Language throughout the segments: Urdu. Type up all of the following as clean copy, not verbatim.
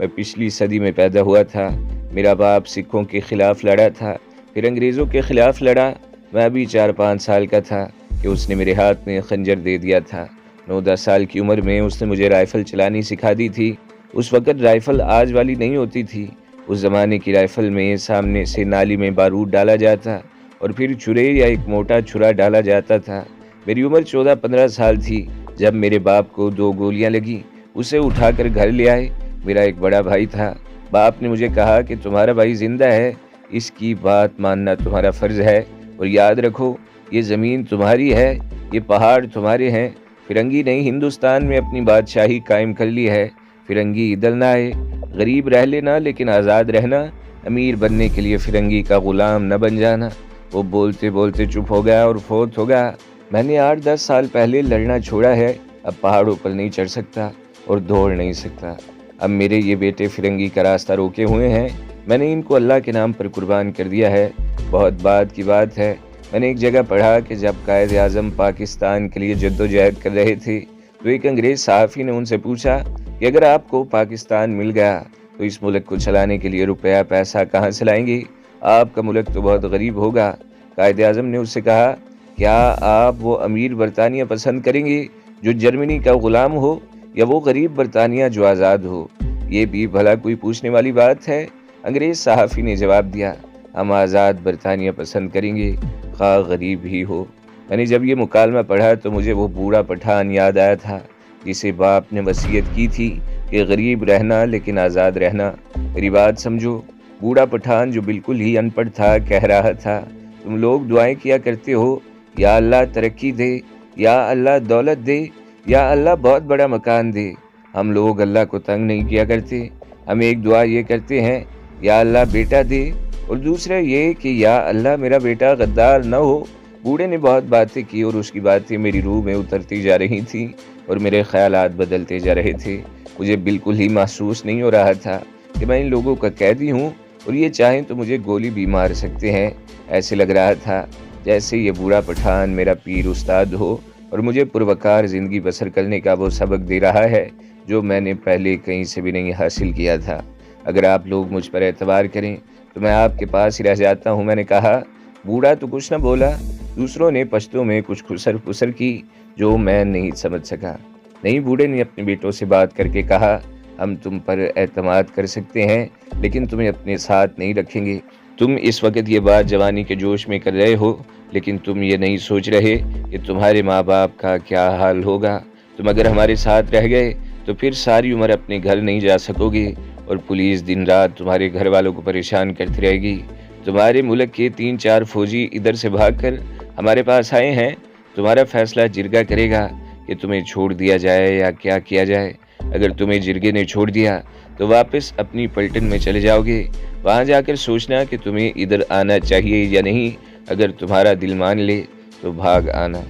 میں پچھلی صدی میں پیدا ہوا تھا۔ میرا باپ سکھوں کے خلاف لڑا تھا، پھر انگریزوں کے خلاف لڑا۔ میں ابھی 4-5 سال کا تھا کہ اس نے میرے ہاتھ میں خنجر دے دیا تھا۔ 9-10 سال کی عمر میں اس نے مجھے رائفل چلانی سکھا دی تھی۔ اس وقت رائفل آج والی نہیں ہوتی تھی۔ اس زمانے کی رائفل میں سامنے سے نالی میں بارود ڈالا جاتا اور پھر چھرے یا ایک موٹا چھرا ڈالا جاتا تھا۔ میری عمر 14-15 سال تھی جب میرے باپ کو 2 گولیاں لگی۔ اسے اٹھا کر گھر لے آئے۔ میرا ایک بڑا بھائی تھا۔ باپ نے مجھے کہا کہ تمہارا بھائی زندہ ہے، اس کی بات ماننا تمہارا فرض ہے، اور یاد رکھو یہ زمین تمہاری ہے، یہ پہاڑ تمہارے ہیں۔ فرنگی نے ہندوستان میں اپنی بادشاہی قائم کر لی ہے۔ فرنگی ادھر نہ آئے، غریب رہ لینا لیکن آزاد رہنا، امیر بننے کے لیے فرنگی کا غلام نہ بن جانا۔ وہ بولتے بولتے چپ ہو گیا اور فوت ہو گیا۔ میں نے 8-10 سال پہلے لڑنا چھوڑا ہے، اب پہاڑوں پر نہیں چڑھ سکتا اور دوڑ نہیں سکتا۔ اب میرے یہ بیٹے فرنگی کا راستہ روکے ہوئے ہیں، میں نے ان کو اللہ کے نام پر قربان کر دیا ہے۔ بہت بعد کی بات ہے، میں نے ایک جگہ پڑھا کہ جب قائد اعظم پاکستان کے لیے جدوجہد کر رہے تھے تو ایک انگریز صحافی نے ان سے پوچھا کہ اگر آپ کو پاکستان مل گیا تو اس ملک کو چلانے کے لیے روپیہ پیسہ کہاں سے لائیں گے؟ آپ کا ملک تو بہت غریب ہوگا۔ قائد اعظم نے اس سے کہا، کیا آپ وہ امیر برطانیہ پسند کریں گے جو جرمنی کا غلام ہو، یا وہ غریب برطانیہ جو آزاد ہو؟ یہ بھی بھلا کوئی پوچھنے والی بات ہے؟ انگریز صحافی نے جواب دیا، ہم آزاد برطانیہ پسند کریں گے، خواہ غریب ہی ہو۔ میں نے جب یہ مکالمہ پڑھا تو مجھے وہ بوڑھا پٹھان یاد آیا تھا جسے باپ نے وصیت کی تھی کہ غریب رہنا لیکن آزاد رہنا۔ میری بات سمجھو، بوڑھا پٹھان جو بالکل ہی ان پڑھ تھا کہہ رہا تھا، تم لوگ دعائیں کیا کرتے ہو، یا اللہ ترقی دے، یا اللہ دولت دے، یا اللہ بہت بڑا مکان دے۔ ہم لوگ اللہ کو تنگ نہیں کیا کرتے، ہم ایک دعا یہ کرتے ہیں، یا اللہ بیٹا دے، اور دوسرا یہ کہ یا اللہ میرا بیٹا غدار نہ ہو۔ بوڑھے نے بہت باتیں کی اور اس کی باتیں میری روح میں اترتی جا رہی تھیں اور میرے خیالات بدلتے جا رہے تھے۔ مجھے بالکل ہی محسوس نہیں ہو رہا تھا کہ میں ان لوگوں کا قیدی ہوں اور یہ چاہیں تو مجھے گولی بھی مار سکتے ہیں۔ ایسے لگ رہا تھا جیسے یہ بوڑھا پٹھان میرا پیر استاد ہو اور مجھے پروکار زندگی بسر کرنے کا وہ سبق دے رہا ہے جو میں نے پہلے کہیں سے بھی نہیں حاصل کیا تھا۔ اگر آپ لوگ مجھ پر اعتبار کریں تو میں آپ کے پاس ہی رہ جاتا ہوں۔ میں نے کہا۔ بوڑھا تو کچھ نہ بولا۔ دوسروں نے پشتوں میں کچھ خسر پسر کی جو میں نہیں سمجھ سکا۔ نہیں، بوڑھے نے اپنے بیٹوں سے بات کر کے کہا، ہم تم پر اعتماد کر سکتے ہیں لیکن تمہیں اپنے ساتھ نہیں رکھیں گے۔ تم اس وقت یہ بات جوانی کے جوش میں کر رہے ہو لیکن تم یہ نہیں سوچ رہے کہ تمہارے ماں باپ کا کیا حال ہوگا۔ تم اگر ہمارے ساتھ رہ گئے تو پھر ساری عمر اپنے گھر نہیں جا سکو گے اور پولیس دن رات تمہارے گھر والوں کو پریشان کرتی رہے گی۔ تمہارے ملک کے 3-4 فوجی ادھر سے بھاگ کر ہمارے پاس آئے ہیں۔ تمہارا فیصلہ جرگہ کرے گا کہ تمہیں چھوڑ دیا جائے یا کیا کیا جائے۔ اگر تمہیں جرگے نے چھوڑ دیا تو واپس اپنی پلٹن میں چلے جاؤ گے، وہاں جا کر سوچنا کہ تمہیں ادھر آنا چاہیے یا نہیں۔ اگر تمہارا دل مان لے تو بھاگ آنا۔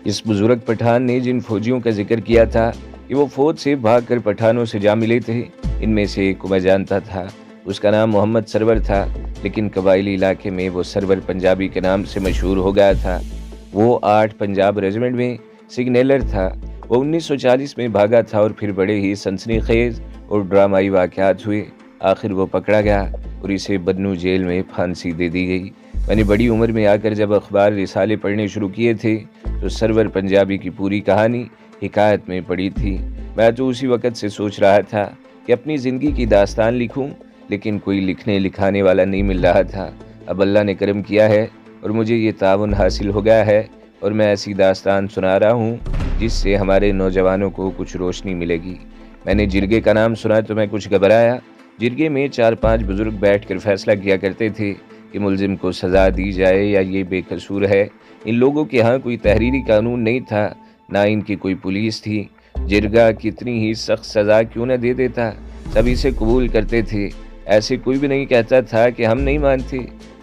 اس بزرگ پٹھان نے جن فوجیوں کا ذکر کیا تھا کہ وہ فوج سے بھاگ کر پٹھانوں سے جا ملے تھے، ان میں سے ایک کو میں جانتا تھا۔ اس کا نام محمد سرور تھا، لیکن قبائلی علاقے میں وہ سرور پنجابی کے نام سے مشہور ہو گیا تھا۔ وہ 8 پنجاب ریجمنٹ میں سگنیلر تھا۔ وہ 1940 میں بھاگا تھا اور پھر بڑے ہی سنسنی خیز اور ڈرامائی واقعات ہوئے۔ آخر وہ پکڑا گیا اور اسے بدنو جیل میں پھانسی دے دی گئی۔ میں نے بڑی عمر میں آ کر جب اخبار رسالے پڑھنے شروع کیے تھے تو سرور پنجابی کی پوری کہانی حکایت میں پڑھی تھی۔ میں تو اسی وقت سے سوچ رہا تھا کہ اپنی زندگی کی داستان لکھوں، لیکن کوئی لکھنے لکھانے والا نہیں مل رہا تھا۔ اب اللہ نے کرم کیا ہے اور مجھے یہ تعاون حاصل ہو گیا ہے اور میں ایسی داستان سنا رہا ہوں جس سے ہمارے نوجوانوں کو کچھ روشنی ملے گی۔ میں نے جرگے کا نام سنا تو میں کچھ گھبرایا۔ جرگے میں 4-5 بزرگ بیٹھ کر فیصلہ کیا کرتے تھے کہ ملزم کو سزا دی جائے یا یہ بے قصور ہے۔ ان لوگوں کے ہاں کوئی تحریری قانون نہیں تھا، نہ ان کی کوئی پولیس تھی۔ جرگہ کتنی ہی سخت سزا کیوں نہ دے دیتا، سب اسے قبول کرتے تھے۔ ایسے کوئی بھی نہیں کہتا تھا کہ ہم نہیں مانتے،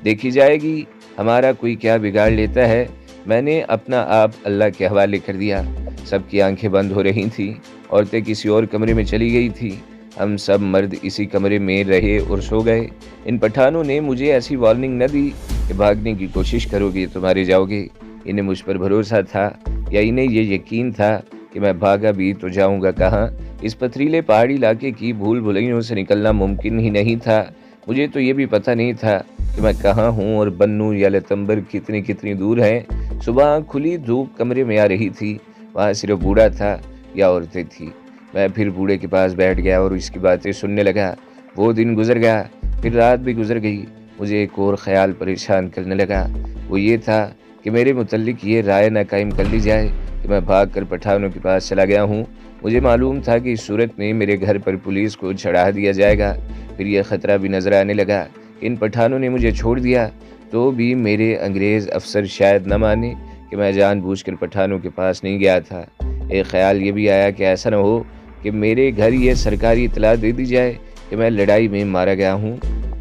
دیکھی جائے گی ہمارا کوئی کیا بگاڑ لیتا ہے۔ میں نے اپنا آپ اللہ کے حوالے کر دیا۔ سب کی آنکھیں بند ہو رہی تھیں، عورتیں کسی اور کمرے میں چلی گئی تھی، ہم سب مرد اسی کمرے میں رہے اور سو گئے۔ ان پٹھانوں نے مجھے ایسی وارننگ نہ دی کہ بھاگنے کی کوشش کرو گے تو مارے جاؤ گے۔ انہیں مجھ پر بھروسہ تھا یا انہیں یہ یقین تھا کہ میں بھاگا بھی تو جاؤں گا کہاں، اس پتھریلے پہاڑی علاقے کی بھول بھلائیوں سے نکلنا ممکن ہی نہیں تھا۔ مجھے تو یہ بھی پتہ نہیں تھا کہ میں کہاں ہوں اور بنو یا لتمبر کتنی دور ہیں۔ صبح کھلی دھوپ کمرے میں آ رہی تھی، وہاں صرف بوڑھا تھا یا عورتیں تھیں۔ میں پھر بوڑھے کے پاس بیٹھ گیا اور اس کی باتیں سننے لگا۔ وہ دن گزر گیا، پھر رات بھی گزر گئی۔ مجھے ایک اور خیال پریشان کرنے لگا، وہ یہ تھا کہ میرے متعلق یہ رائے نہ قائم کر لی جائے کہ میں بھاگ کر پٹھانوں کے پاس چلا گیا ہوں۔ مجھے معلوم تھا کہ اس صورت میں میرے گھر پر پولیس کو چڑھا دیا جائے گا۔ پھر یہ خطرہ بھی نظر آنے لگا کہ ان پٹھانوں نے مجھے چھوڑ دیا تو بھی میرے انگریز افسر شاید نہ مانے کہ میں جان بوجھ کر پٹھانوں کے پاس نہیں گیا تھا۔ ایک خیال یہ بھی آیا کہ ایسا نہ ہو کہ میرے گھر یہ سرکاری اطلاع دے دی جائے کہ میں لڑائی میں مارا گیا ہوں۔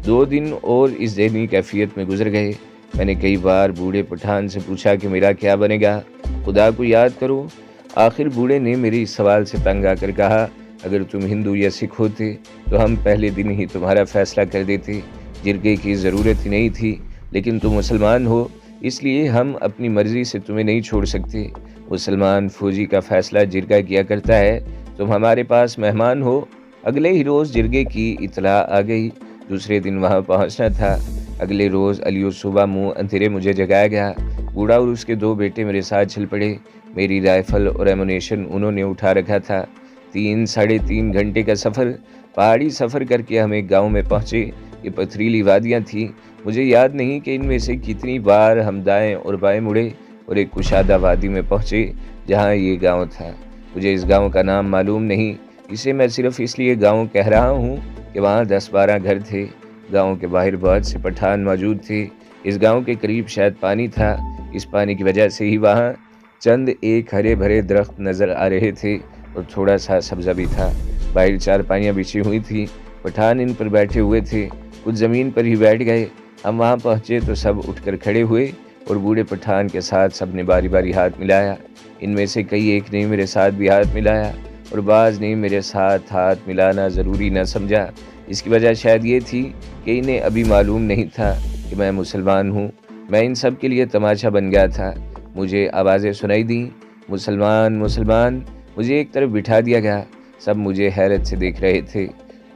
2 دن اور اس ذہنی کیفیت میں گزر گئے۔ میں نے کئی بار بوڑھے پٹھان سے پوچھا کہ میرا کیا بنے گا، خدا کو یاد کرو۔ آخر بوڑھے نے میرے اس سوال سے تنگ آ کر کہا، اگر تم ہندو یا سکھ ہوتے تو ہم پہلے دن ہی تمہارا فیصلہ کر دیتے، جرگے کی ضرورت ہی نہیں تھی، لیکن تم مسلمان ہو اس لیے ہم اپنی مرضی سے تمہیں نہیں چھوڑ سکتے۔ مسلمان فوجی کا فیصلہ جرگہ کیا کرتا ہے، تم ہمارے پاس مہمان ہو۔ اگلے ہی روز جرگے کی اطلاع آ گئی، دوسرے دن وہاں پہنچنا تھا۔ اگلے روز علیو صبح منہ اندھیرے مجھے جگایا گیا۔ بوڑھا اور اس کے 2 بیٹے میرے ساتھ چل پڑے۔ میری رائفل اور ایمونیشن انہوں نے اٹھا رکھا تھا۔ 3-3.5 گھنٹے کا سفر، پہاڑی سفر کر کے ہم ایک گاؤں میں پہنچے۔ یہ پتھریلی وادیاں تھیں، مجھے یاد نہیں کہ ان میں سے کتنی بار ہم دائیں اور بائیں مڑے اور ایک کشادہ وادی میں پہنچے جہاں یہ گاؤں تھا۔ مجھے اس گاؤں کا نام معلوم نہیں، اسے میں صرف اس لیے گاؤں کہہ رہا ہوں کہ وہاں 10-12 گھر تھے۔ گاؤں کے باہر بہت سے پٹھان موجود تھے۔ اس گاؤں کے قریب شاید پانی تھا، اس پانی کی وجہ سے ہی وہاں چند ایک ہرے بھرے درخت نظر آ رہے تھے اور تھوڑا سا سبزہ بھی تھا۔ باہر چارپائیاں بچھی ہوئی تھیں، پٹھان ان پر بیٹھے ہوئے تھے، کچھ زمین پر ہی بیٹھ گئے۔ ہم وہاں پہنچے تو سب اٹھ کر کھڑے ہوئے اور بوڑھے پٹھان کے ساتھ سب نے باری باری ہاتھ ملایا۔ ان میں سے کئی ایک نے میرے ساتھ بھی ہاتھ ملایا اور بعض نے میرے ساتھ ہاتھ ملانا ضروری نہ سمجھا۔ اس کی وجہ شاید یہ تھی کہ انہیں ابھی معلوم نہیں تھا کہ میں مسلمان ہوں۔ میں ان سب کے لیے تماشا بن گیا تھا۔ مجھے آوازیں سنائی دیں، مسلمان مسلمان۔ مجھے ایک طرف بٹھا دیا گیا، سب مجھے حیرت سے دیکھ رہے تھے۔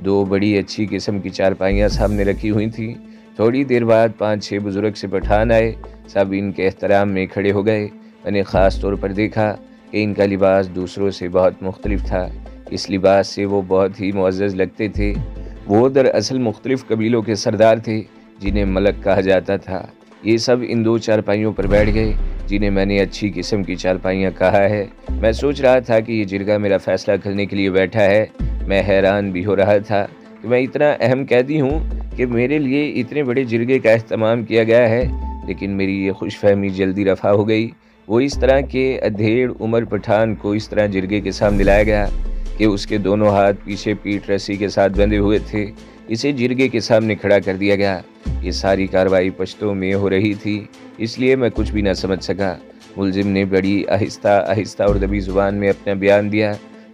2 بڑی اچھی قسم کی چارپائیاں سامنے رکھی ہوئی تھیں۔ تھوڑی دیر بعد 5-6 بزرگ سے پٹھان آئے، سب ان کے احترام میں کھڑے ہو گئے۔ میں نے خاص طور پر دیکھا کہ ان کا لباس دوسروں سے بہت مختلف تھا، اس لباس سے وہ بہت ہی معزز لگتے تھے۔ وہ دراصل مختلف قبیلوں کے سردار تھے جنہیں ملک کہا جاتا تھا۔ یہ سب ان 2 چارپائیوں پر بیٹھ گئے جنہیں میں نے اچھی قسم کی چارپائیاں کہا ہے۔ میں سوچ رہا تھا کہ یہ جرگہ میرا فیصلہ کرنے کے لیے بیٹھا ہے۔ میں حیران بھی ہو رہا تھا کہ میں اتنا اہم قیدی ہوں کہ میرے لیے اتنے بڑے جرگے کا اہتمام کیا گیا ہے، لیکن میری یہ خوش فہمی جلدی رفع ہو گئی۔ وہ اس طرح کے ادھیڑ عمر پٹھان کو اس طرح جرگے کے سامنے لایا گیا کہ اس کے دونوں ہاتھ پیچھے پیٹھ رسی کے ساتھ بندھے ہوئے تھے۔ اسے جرگے کے سامنے کھڑا کر دیا گیا۔ یہ ساری کارروائی پشتو میں ہو رہی تھی، اس لیے میں کچھ بھی نہ سمجھ سکا۔ ملزم نے بڑی آہستہ اور دبی زبان میں اپنا بیان دیا۔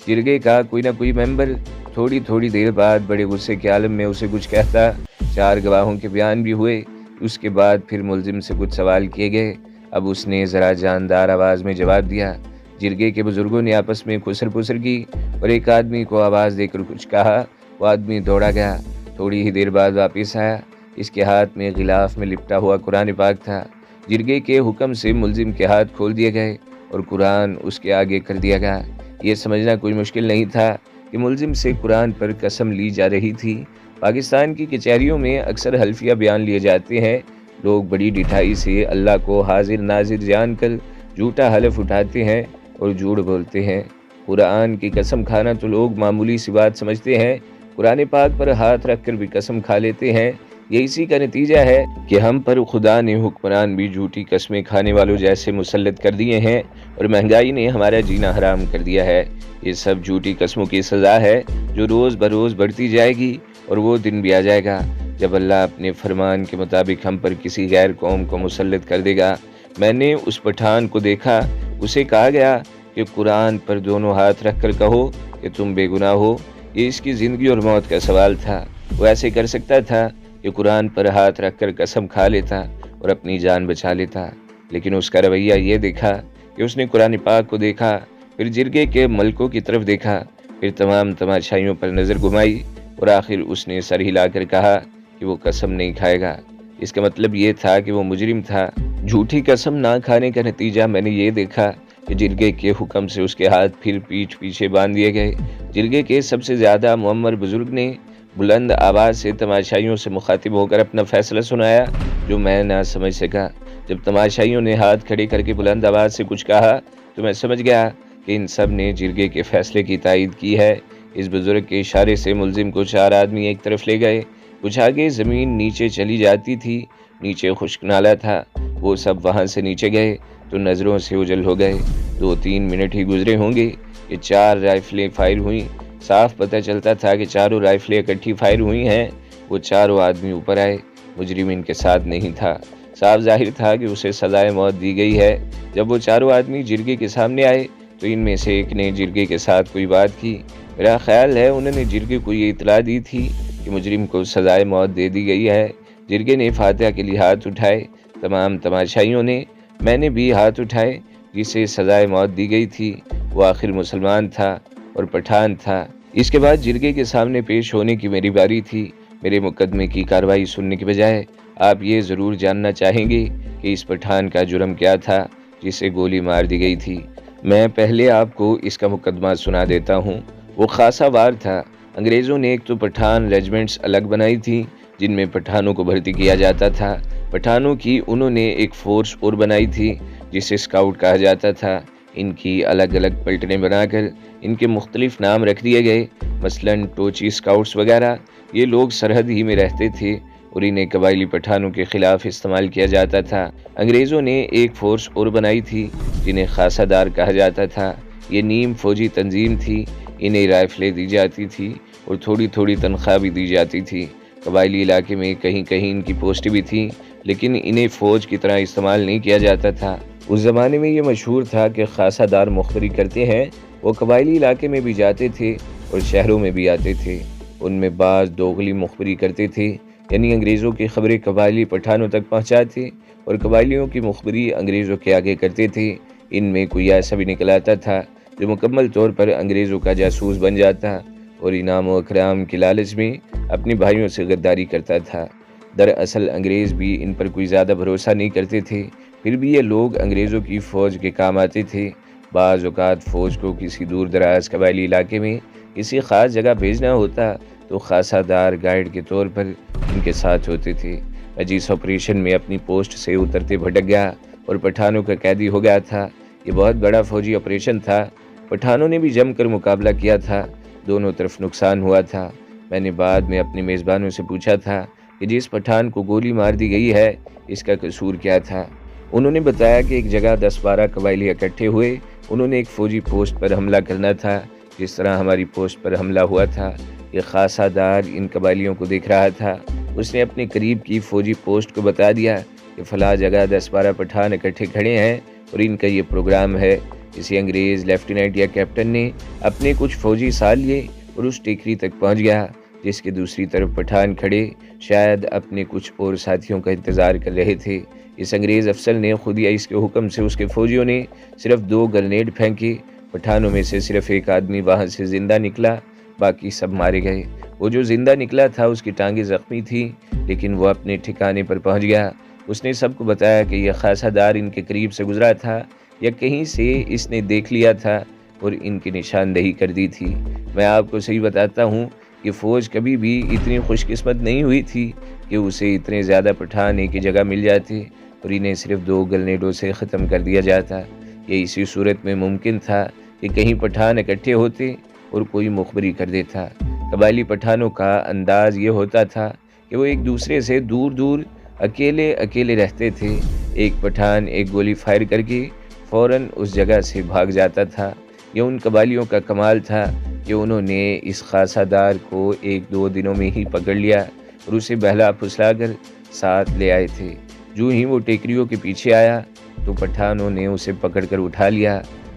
جرگے کا کوئی نہ کوئی ممبر تھوڑی دیر بعد بڑے غصے کے عالم میں اسے کچھ کہتا۔ 4 گواہوں کے بیان بھی ہوئے، اس کے بعد پھر ملزم سے کچھ سوال کیے گئے۔ اب اس نے ذرا جاندار آواز میں جواب دیا۔ جرگے کے بزرگوں نے آپس میں خسر پسر کی اور ایک آدمی کو آواز دے کر کچھ کہا۔ وہ آدمی دوڑا گیا، تھوڑی ہی دیر بعد واپس آیا۔ اس کے ہاتھ میں غلاف میں لپٹا ہوا قرآن پاک تھا۔ جرگے کے حکم سے ملزم کے ہاتھ کھول دیے گئے اور قرآن اس کے آگے کر دیا گیا۔ یہ سمجھنا کوئی مشکل نہیں تھا کہ ملزم سے قرآن پر قسم لی جا رہی تھی۔ پاکستان کی کچہریوں میں اکثر حلفیہ بیان لیے جاتے ہیں۔ لوگ بڑی ڈٹھائی سے اللہ کو حاضر ناظر جان کر جھوٹا حلف اٹھاتے ہیں اور جھوٹ بولتے ہیں۔ قرآن کی قسم کھانا تو لوگ معمولی سی بات سمجھتے ہیں، قرآن پاک پر ہاتھ رکھ کر بھی قسم کھا لیتے ہیں۔ یہ اسی کا نتیجہ ہے کہ ہم پر خدا نے حکمران بھی جھوٹی قسمیں کھانے والوں جیسے مسلط کر دیے ہیں اور مہنگائی نے ہمارا جینا حرام کر دیا ہے۔ یہ سب جھوٹی قسموں کی سزا ہے جو روز بروز بڑھتی جائے گی، اور وہ دن بھی آ جائے گا جب اللہ اپنے فرمان کے مطابق ہم پر کسی غیر قوم کو مسلط کر دے گا۔ میں نے اس پٹھان کو دیکھا، اسے کہا گیا کہ قرآن پر دونوں ہاتھ رکھ کر کہو کہ تم بے گناہ ہو۔ یہ اس کی زندگی اور موت کا سوال تھا۔ وہ ایسے کر سکتا تھا کہ قرآن پر ہاتھ رکھ کر قسم کھا لیتا اور اپنی جان بچا لیتا، لیکن اس کا رویہ یہ دیکھا کہ اس نے قرآن پاک کو دیکھا، پھر جرگے کے ملکوں کی طرف دیکھا، پھر تمام تماشائیوں پر نظر گھمائی اور آخر اس نے سر ہلا کر کہا کہ وہ قسم نہیں کھائے گا۔ اس کا مطلب یہ تھا کہ وہ مجرم تھا۔ جھوٹی قسم نہ کھانے کا نتیجہ میں نے یہ دیکھا کہ جرگے کے حکم سے اس کے ہاتھ پھر پیٹھ پیچھے باندھ دیے گئے۔ جرگے کے سب سے زیادہ معمر بزرگ نے بلند آواز سے تماشائیوں سے مخاطب ہو کر اپنا فیصلہ سنایا، جو میں نہ سمجھ سکا۔ جب تماشائیوں نے ہاتھ کھڑے کر کے بلند آواز سے کچھ کہا تو میں سمجھ گیا کہ ان سب نے جرگے کے فیصلے کی تائید کی ہے۔ اس بزرگ کے اشارے سے ملزم کو 4 آدمی ایک طرف لے گئے۔ کچھ آگے زمین نیچے چلی جاتی تھی، نیچے خشک نالا تھا۔ وہ سب وہاں سے نیچے گئے تو نظروں سے اوجھل ہو گئے۔ 2-3 منٹ ہی گزرے ہوں گے کہ 4 رائفلیں فائر ہوئیں۔ صاف پتہ چلتا تھا کہ چاروں رائفلیں اکٹھی فائر ہوئی ہیں۔ وہ چاروں آدمی اوپر آئے۔ مجرم ان کے ساتھ نہیں تھا۔ صاف ظاہر تھا کہ اسے سزائے موت دی گئی ہے۔ جب وہ چاروں آدمی جرگے کے سامنے آئے تو ان میں سے ایک نے جرگے کے ساتھ کوئی بات کی۔ میرا خیال ہے انہوں نے جرگے کو یہ اطلاع دی تھی کہ مجرم کو سزائے موت دے دی گئی ہے۔ جرگے نے فاتحہ کے لیے ہاتھ اٹھائے۔ تمام تماشائیوں نے، میں نے بھی ہاتھ اٹھائے۔ جسے سزائے موت دی گئی تھی وہ آخر مسلمان تھا اور پٹھان تھا۔ اس کے بعد جرگے کے سامنے پیش ہونے کی میری باری تھی۔ میرے مقدمے کی کارروائی سننے کے بجائے آپ یہ ضرور جاننا چاہیں گے کہ اس پٹھان کا جرم کیا تھا جسے گولی مار دی گئی تھی۔ میں پہلے آپ کو اس کا مقدمہ سنا دیتا ہوں۔ وہ خاصا وار تھا۔ انگریزوں نے ایک تو پٹھان ریجمنٹس الگ بنائی تھی جن میں پٹھانوں کو بھرتی کیا جاتا تھا۔ پٹھانوں کی انہوں نے ایک فورس اور بنائی تھی جسے اسکاؤٹ کہا جاتا تھا۔ ان کی الگ الگ پلٹنیں بنا کر ان کے مختلف نام رکھ دیے گئے، مثلاً ٹوچی اسکاؤٹس وغیرہ۔ یہ لوگ سرحد ہی میں رہتے تھے اور انہیں قبائلی پٹھانوں کے خلاف استعمال کیا جاتا تھا۔ انگریزوں نے ایک فورس اور بنائی تھی جنہیں خاصہ دار کہا جاتا تھا۔ یہ نیم فوجی تنظیم تھی۔ انہیں رائفلیں دی جاتی تھی اور تھوڑی تھوڑی تنخواہ بھی دی جاتی تھی۔ قبائلی علاقے میں کہیں کہیں ان کی پوسٹیں بھی تھیں، لیکن انہیں فوج کی طرح استعمال نہیں کیا جاتا تھا۔ اس زمانے میں یہ مشہور تھا کہ خاصہ دار مخبری کرتے ہیں، وہ قبائلی علاقے میں بھی جاتے تھے اور شہروں میں بھی آتے تھے۔ ان میں بعض دوغلی مخبری کرتے تھے، یعنی انگریزوں کی خبریں قبائلی پٹھانوں تک پہنچاتے اور قبائلیوں کی مخبری انگریزوں کے آگے کرتے تھے۔ ان میں کوئی ایسا بھی نکل آتا تھا جو مکمل طور پر انگریزوں کا جاسوس بن جاتا اور انعام و اکرام کے لالچ میں اپنے بھائیوں سے غداری کرتا تھا۔ دراصل انگریز بھی ان پر کوئی زیادہ بھروسہ نہیں کرتے تھے، پھر بھی یہ لوگ انگریزوں کی فوج کے کام آتے تھے۔ بعض اوقات فوج کو کسی دور دراز قبائلی علاقے میں کسی خاص جگہ بھیجنا ہوتا تو خاصہ دار گائیڈ کے طور پر ان کے ساتھ ہوتے تھے۔ میں جس آپریشن میں اپنی پوسٹ سے اترتے بھٹک گیا اور پٹھانوں کا قیدی ہو گیا تھا، یہ بہت بڑا فوجی آپریشن تھا۔ پٹھانوں نے بھی جم کر مقابلہ کیا تھا، دونوں طرف نقصان ہوا تھا۔ میں نے بعد میں اپنے میزبانوں سے پوچھا تھا کہ جس پٹھان کو گولی مار دی گئی ہے اس کا قصور کیا تھا۔ انہوں نے بتایا کہ ایک جگہ 10-12 قبائلی اکٹھے ہوئے، انہوں نے ایک فوجی پوسٹ پر حملہ کرنا تھا، جس طرح ہماری پوسٹ پر حملہ ہوا تھا۔ یہ خاصہ دار ان قبائلیوں کو دیکھ رہا تھا۔ اس نے اپنے قریب کی فوجی پوسٹ کو بتا دیا کہ فلاں جگہ 10-12 پٹھان اکٹھے کھڑے ہیں اور ان کا یہ پروگرام ہے۔ کسی انگریز لیفٹیننٹ یا کیپٹن نے اپنے کچھ فوجی ساتھ لیے اور اس ٹیکری تک پہنچ گیا جس کے دوسری طرف پٹھان کھڑے شاید اپنے کچھ اور ساتھیوں کا انتظار کر رہے تھے۔ اس انگریز افسر نے خود یا اس کے حکم سے اس کے فوجیوں نے صرف 2 گرنیڈ پھینکے۔ پٹھانوں میں سے صرف ایک آدمی وہاں سے زندہ نکلا، باقی سب مارے گئے۔ وہ جو زندہ نکلا تھا اس کی ٹانگیں زخمی تھی، لیکن وہ اپنے ٹھکانے پر پہنچ گیا۔ اس نے سب کو بتایا کہ یہ خاصہ دار ان کے قریب سے گزرا تھا یا کہیں سے اس نے دیکھ لیا تھا اور ان کی نشاندہی کر دی تھی۔ میں آپ کو صحیح بتاتا ہوں کہ فوج کبھی بھی اتنی خوش قسمت نہیں ہوئی تھی کہ اسے اتنے زیادہ پٹھان ایک ہی جگہ مل جاتے اور انہیں صرف 2 گرنیڈوں سے ختم کر دیا جاتا۔ یہ اسی صورت میں ممکن تھا کہ کہیں پٹھان اکٹھے ہوتے اور کوئی مخبری کر دیتا۔ قبائلی پٹھانوں کا انداز یہ ہوتا تھا کہ وہ ایک دوسرے سے دور دور اکیلے رہتے تھے۔ ایک پٹھان ایک گولی فائر کر کے فوراً اس جگہ سے بھاگ جاتا تھا۔ یہ ان قبائلیوں کا کمال تھا کہ انہوں نے اس خاصہ دار کو 1-2 دنوں میں ہی پکڑ لیا اور اسے بہلا پھسلا کر ساتھ لے آئے تھے۔ جو ہی وہ ٹیکریوں کے پیچھے آیا تو پٹھانوں نے اسے پکڑ کر اٹھا لیا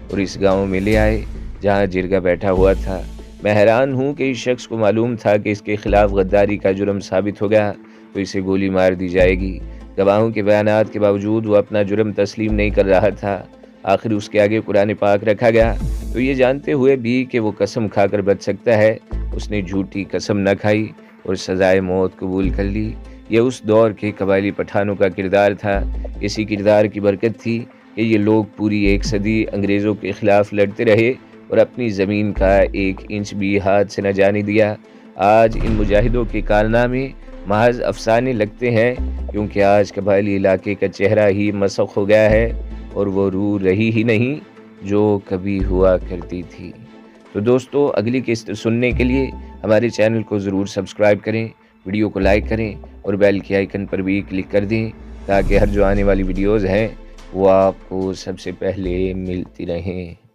اور اس گاؤں میں لے آئے جہاں جرگہ بیٹھا ہوا تھا۔ میں حیران ہوں کہ اس شخص کو معلوم تھا کہ اس کے خلاف غداری کا جرم ثابت ہو گیا تو اسے گولی مار دی جائے گی۔ گواہوں کے بیانات کے باوجود وہ اپنا جرم تسلیم نہیں کر رہا تھا۔ آخر اس کے آگے قرآن پاک رکھا گیا، تو یہ جانتے ہوئے بھی کہ وہ قسم کھا کر بچ سکتا ہے، اس نے جھوٹی قسم نہ کھائی اور سزائے موت قبول کر لی۔ یہ اس دور کے قبائلی پٹھانوں کا کردار تھا۔ اسی کردار کی برکت تھی کہ یہ لوگ پوری 1 صدی انگریزوں کے خلاف لڑتے رہے اور اپنی زمین کا 1 انچ بھی ہاتھ سے نہ جانے دیا۔ آج ان مجاہدوں کے کارنامے محض افسانے لگتے ہیں، کیونکہ آج قبائلی علاقے کا چہرہ ہی مسخ ہو گیا ہے اور وہ روح رہی ہی نہیں جو کبھی ہوا کرتی تھی۔ تو دوستو، اگلی قسط سننے کے لیے ہمارے چینل کو ضرور سبسکرائب کریں، ویڈیو کو لائک کریں اور بیل کے آئیکن پر بھی کلک کر دیں تاکہ ہر جو آنے والی ویڈیوز ہیں وہ آپ کو سب سے پہلے ملتی رہیں۔